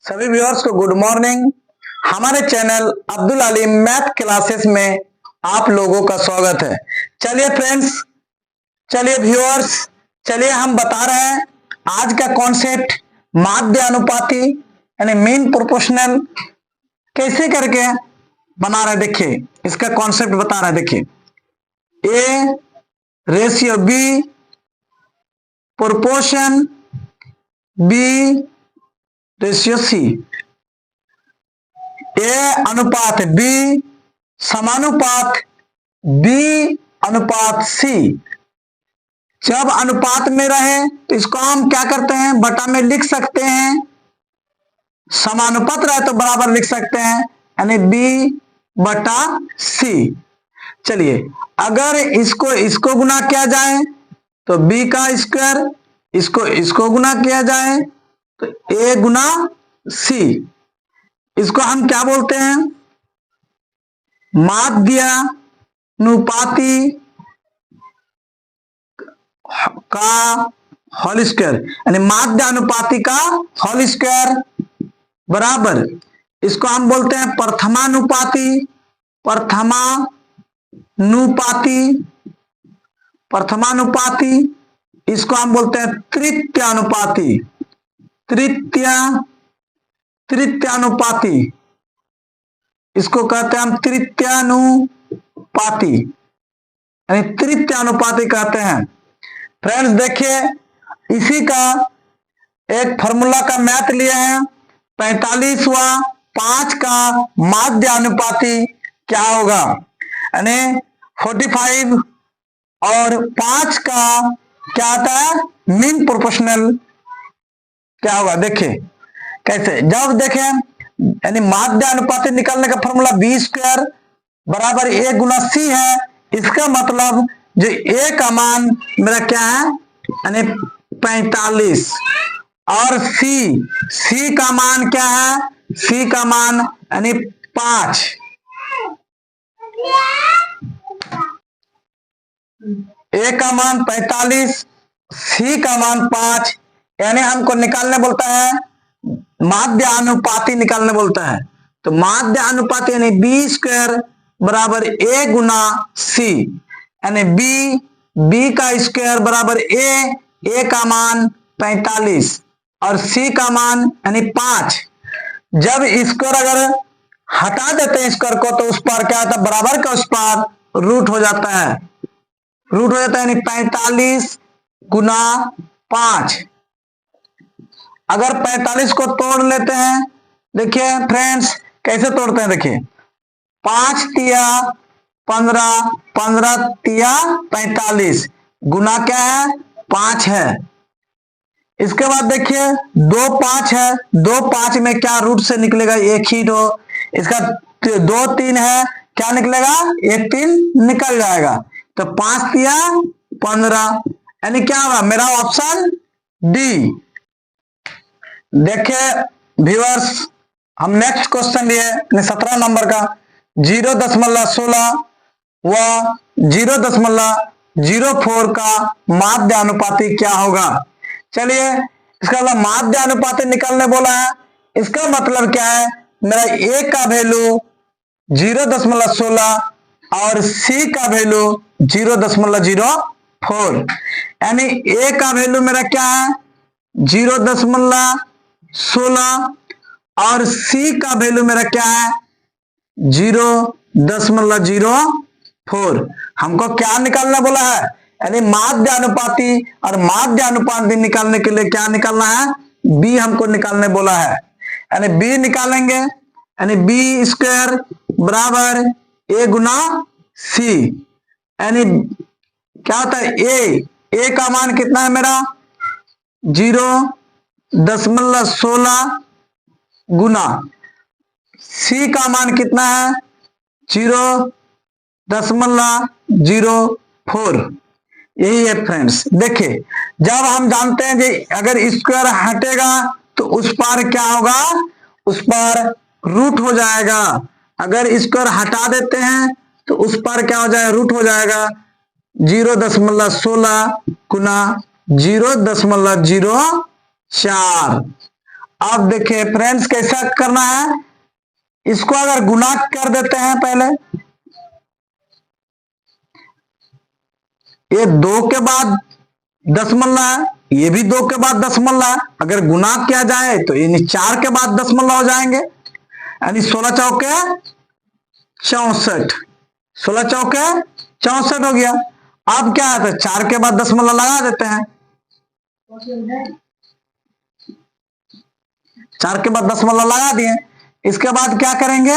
सभी व्यूअर्स को good morning. हमारे channel Abdul Aleem math classes में आप लोगों का स्वागत है। चलिए फ्रेंड्स, चलिए व्यूअर्स, चलिए हम बता रहे हैं आज का कॉन्सेप्ट माध्य अनुपाती यानी मीन प्रोपोर्शनल कैसे करके बना रहे। देखिए इसका कॉन्सेप्ट बता रहे हैं। देखिए A ratio B proportion B ratio C. A अनुपात बी समानुपात बी अनुपात सी। जब अनुपात में रहे तो इसको हम क्या करते हैं, बटा में लिख सकते हैं। समानुपात रहे तो बराबर लिख सकते हैं, यानी बी बटा सी। चलिए अगर इसको गुना किया जाए तो बी का स्क्वायर, इसको गुना किया जाए तो ए गुना सी। इसको हम क्या बोलते हैं, माध्यानुपाती का होल स्क्वायर, यानी माध्यानुपाती का होल स्क्वायर बराबर इसको हम बोलते हैं प्रथमानुपाती। इसको हम बोलते हैं तृतीयानुपाती। इसको कहते हैं हम तृतीयानुपाती, यानी तृतीयानुपाती कहते हैं। फ्रेंड्स देखिए इसी का एक फॉर्मूला का मैथ लिए हैं। 45वां 5 का माध्यानुपाती क्या होगा, यानी 45 और 5 का क्या आता है, मीन प्रोपोर्शनल क्या होगा। देखिए कैसे, जब देखें यानी माध्यानुपाती निकालने का फॉर्मूला बी स्क्वायर बराबर ए गुना सी है। इसका मतलब जो ए का मान मेरा क्या है, यानी 45 और सी का मान क्या है, सी का मान यानी 5। ए का मान 45, सी का मान 5, यानी हमको निकालने बोलता है माध्यानुपाती निकालने बोलता है। तो माध्यानुपाती यानी बी स्क्वायर बराबर ए गुना सी, यानी बी का स्क्वायर बराबर ए का मान 45 और सी का मान यानी 5। जब स्क्वायर अगर हटा देते हैं स्क्वायर को तो उस पर क्या होता है, बराबर का उस पर रूट हो जाता है, यानी 45 गुना 5। अगर 45 को तोड़ लेते हैं, देखिए फ्रेंड्स कैसे तोड़ते हैं। देखिए 5 तिया 15, 15 तिया 45, गुना क्या है 5 है। इसके बाद देखिए 2 5 है, 2 5 में क्या रूट से निकलेगा, एक ही दो। इसका 2 3 है, क्या निकलेगा, 1 3 निकल जाएगा। तो 5 तिया 15, यानी क्या होगा मेरा ऑप्शन डी। देखिए व्यूअर्स, हम नेक्स्ट क्वेश्चन लिए 17 नंबर का 0.16 व 0.04 का माध्यानुपाती क्या होगा। चलिए इसका माध्यानुपाती निकालने बोला है। इसका मतलब क्या है, मेरा ए का वैल्यू 0.16 और सी का वैल्यू 0.04, यानी ए का वैल्यू मेरा क्या है 0.16 और सी का वैल्यू मेरा क्या है 0.04। हमको क्या निकालना बोला है, यानी माध्यानुपाती, और माध्यानुपाती निकालने के लिए क्या निकालना है, बी हमको निकालने बोला है। यानी बी निकालेंगे, यानी बी स्क्वायर बराबर ए गुना सी, यानी क्या होता है ए का मान कितना है मेरा 0.16 गुना सी का मान कितना है 0.04। यही है फ्रेंड्स। देखिए जब हम जानते हैं कि अगर स्क्वायर हटेगा तो उस पर क्या होगा, उस पर रूट हो जाएगा। अगर स्क्वायर हटा देते हैं तो उस पर क्या हो जाएगा, रूट हो जाएगा। 0.16 गुना 0.04 अब देखिए फ्रेंड्स कैसा करना है, इसको अगर गुना कर देते हैं पहले, ये 2 के बाद 10 मल्ला है, ये भी 2 के बाद 10 मल्ला है। अगर गुना किया जाए तो ये 4 के बाद 10 मल्ला हो जाएंगे, यानी 16 चौके 64, 16 चौके 64 हो गया। अब क्या है, तो 4 के बाद 10 मल्ला लगा देते हैं, 4 के बाद 10 मल्ला लगा दिए। इसके बाद क्या करेंगे,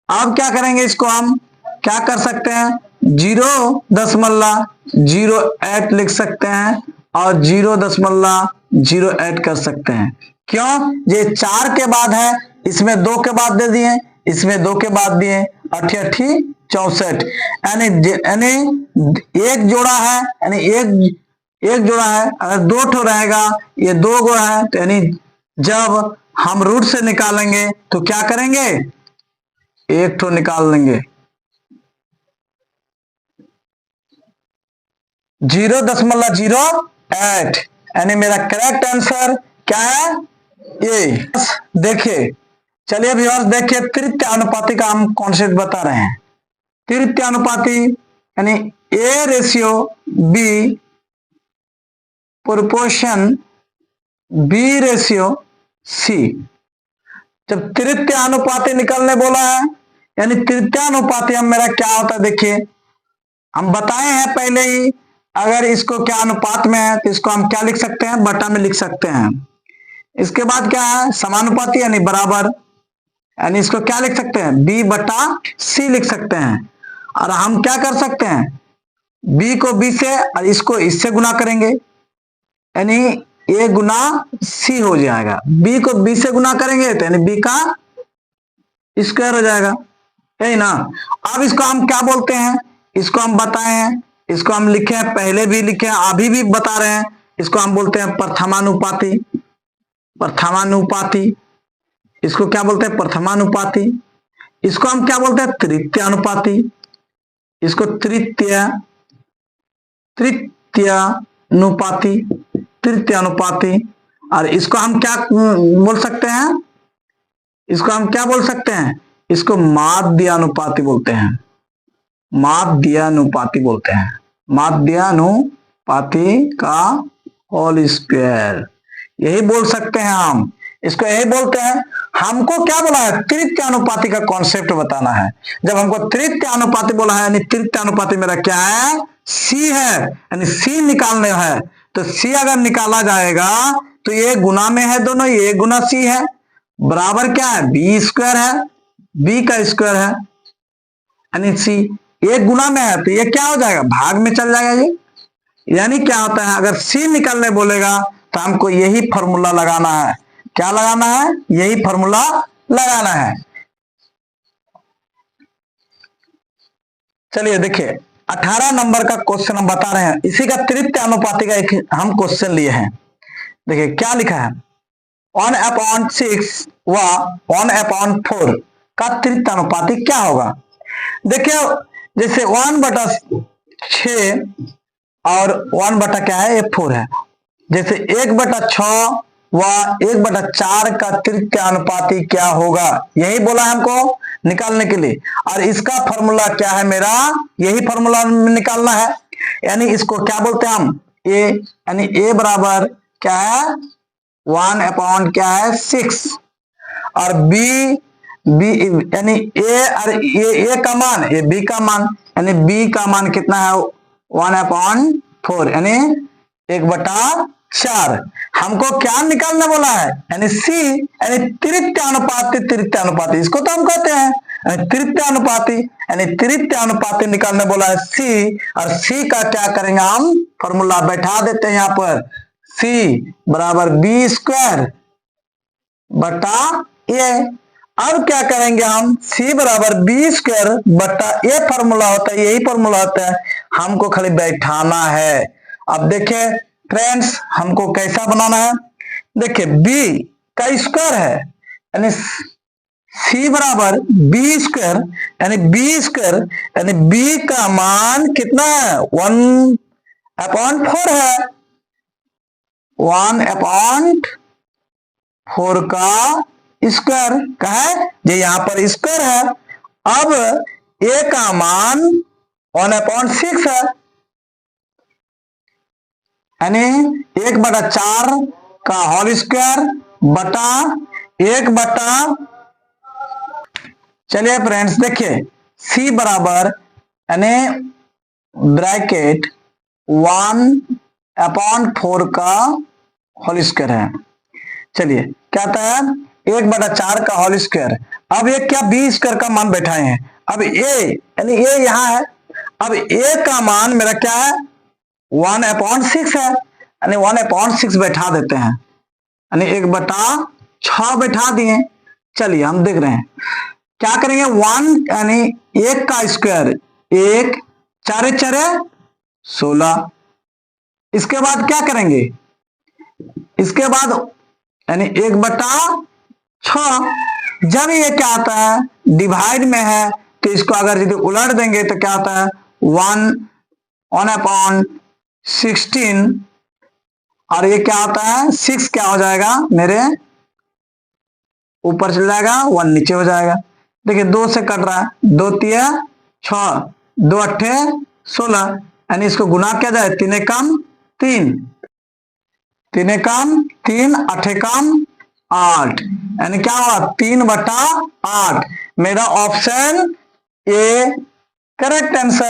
अब क्या करेंगे, इसको हम क्या कर सकते हैं, 0.08 लिख सकते हैं और 0.08 कर सकते हैं। क्यों, ये 4 के बाद है, इसमें 2 के बाद दे दिए, इसमें 2 के बाद दिए, 88 64, यानी एक जोड़ा है, यानी एक जोड़ा है। अगर 2 ठो रहेगा, ये 2 गो है, तो यानी जब हम रूट से निकालेंगे तो क्या करेंगे, 1 ठो निकाल लेंगे। 0.08, यानी मेरा करेक्ट आंसर क्या है, ये। देखिए चलिए व्यूअर्स, देखिए तृतीय अनुपाती का हम कॉन्सेप्ट बता रहे हैं। तृतीय अनुपाती यानी A ratio B proportion B ratio C। जब तृतीय अनुपाती निकलने बोला है, यानी तृतीय अनुपाती हम मेरा क्या होता है, देखिए हम बताए हैं पहले ही, अगर इसको क्या अनुपात में है तो इसको हम क्या लिख सकते हैं, बटा में लिख सकते हैं। इसके बाद क्या है, समानुपाती यानी बराबर, यानी इसको क्या लिख सकते हैं, B बटा C लिख सकते हैं। और हम क्या कर सकते हैं, B को B से और इसको इससे गुना करेंगे, यानी A गुना C हो जाएगा। B को B से गुना करेंगे तो यानी B का स्क्वायर हो जाएगा, है ना। अब इसको हम क्या बोलते हैं, इसको हम बताए हैं, इसको हम लिखे हैं, पहले भी लिखे हैं, अभी भी बता रहे हैं। इसको हम बोलते हैं प्रथमानुपाती, प्रथमानुपाती। इसको क्या बोलते हैं, प्रथमानुपाती। इसको हम क्या बोलते हैं, तृतीय अनुपाती। इसको तृतीय अनुपाती, तृतीय अनुपाती। और इसको हम क्या बोल सकते हैं, इसको हम क्या बोल सकते हैं, इसको माध्यानुपाती बोलते हैं, माध्यानुपाती बोलते हैं, माध्यानुपाती का होल स्क्वायर, यही बोल सकते हैं हम, इसको यही बोलते हैं। हमको क्या बोला है, तृतीय अनुपाती का कॉन्सेप्ट बताना है। जब हमको तृतीय अनुपाती बोला है, यानी तृतीय अनुपाती मेरा क्या है, C है, यानी C निकालने है। तो C अगर निकाला जाएगा तो ये गुना में है दोनों, ये गुना C है, बराबर क्या है, B स्क्वायर है, B का स्क्वायर है, यानी C एक गुना में है तो ये क्या हो जाएगा, भाग में चल जाएगा ये। यानी क्या होता है, अगर C निकालने बोलेगा तो हमको यही फॉर्मूला लगाना है। क्या लगाना है, यही फॉर्मूला लगाना है। चलिए देखिए 18 नंबर का क्वेश्चन हम बता रहे हैं, इसी का तृतीय अनुपाती का एक हम क्वेश्चन लिए हैं। देखिए क्या लिखा है, 1/6 व 1/4 का तृतीय अनुपाती क्या होगा। देखिए जैसे 1/6 और 1 बटा क्या है, 4 है। जैसे 1/6 व 1/4 का तृतीय अनुपाती क्या होगा, यही बोला हमको निकालने के लिए। और इसका फॉर्मूला क्या है, मेरा यही फॉर्मूला निकालना है। यानी इसको क्या बोलते हैं हम, ए, यानी ए बराबर क्या है, 1 क्या है 6, और बी यानी ए और ए का मान, ये बी का मान, यानी बी का मान कितना है, 1/4, यानी 1/4। हमको क्या निकालना बोला है, यानी सी, यानी तृतीय अनुपाती, तृतीय अनुपाती इसको तो हम कहते हैं तृतीय अनुपाती, यानी तृतीय अनुपाती निकालने बोला है सी। और सी का क्या करेंगे हम, फॉर्मूला बैठा देते हैं यहाँ पर, सी बराबर बी स्क्वायर बटा ए। अब क्या करेंगे हम, सी बराबर बी स्क्वायर बटा ए फॉर्मूला होता है, यही फॉर्मूला होता है, हमको खाली बैठाना है। अब देखिए फ्रेंड्स हमको कैसा बनाना है, देखिए b का स्क्वायर है, यानी c बराबर बी स्क्वायर, यानी बी स्क्वायर, यानी b का मान कितना है, 1/4 है। 1/4 का स्क्वायर का है, ये यहां पर स्क्वायर है। अब a का मान 1/6 है, यानी 1/4 का होल स्क्वायर बटा 1 बटा, चलिए फ्रेंड्स देखिए c बराबर यानी ब्रैकेट 1/4 का होल स्क्वायर है। चलिए क्या आता है 1/4 का होल स्क्वायर। अब ये क्या बी स्क्वायर का मान बैठाए हैं। अब a यानी a यहां है, अब a का मान मेरा क्या है 1/6 है, यानी 1/6 बैठा देते हैं, यानी 1/6 बैठा दिए। चलिए हम देख रहे हैं क्या करेंगे 1 यानी 1 का स्क्वायर 1, 4 4 16। इसके बाद क्या करेंगे, इसके बाद यानी 1/6। जब ये क्या आता है डिवाइड में है तो इसको अगर यदि उलट देंगे तो क्या आता है 1/16, और ये क्या आता है 6 क्या हो जाएगा मेरे ऊपर चल जाएगा, 1 नीचे हो जाएगा। देखिए 2 से कट रहा है, 2 तिया 6, 2 अट्ठे 16, यानी इसको गुना किया जाए 3 एकम 3, 3 एकम 3, 8 एकम 8, यानी क्या हुआ 3/8। मेरा ऑप्शन ए करेक्ट आंसर।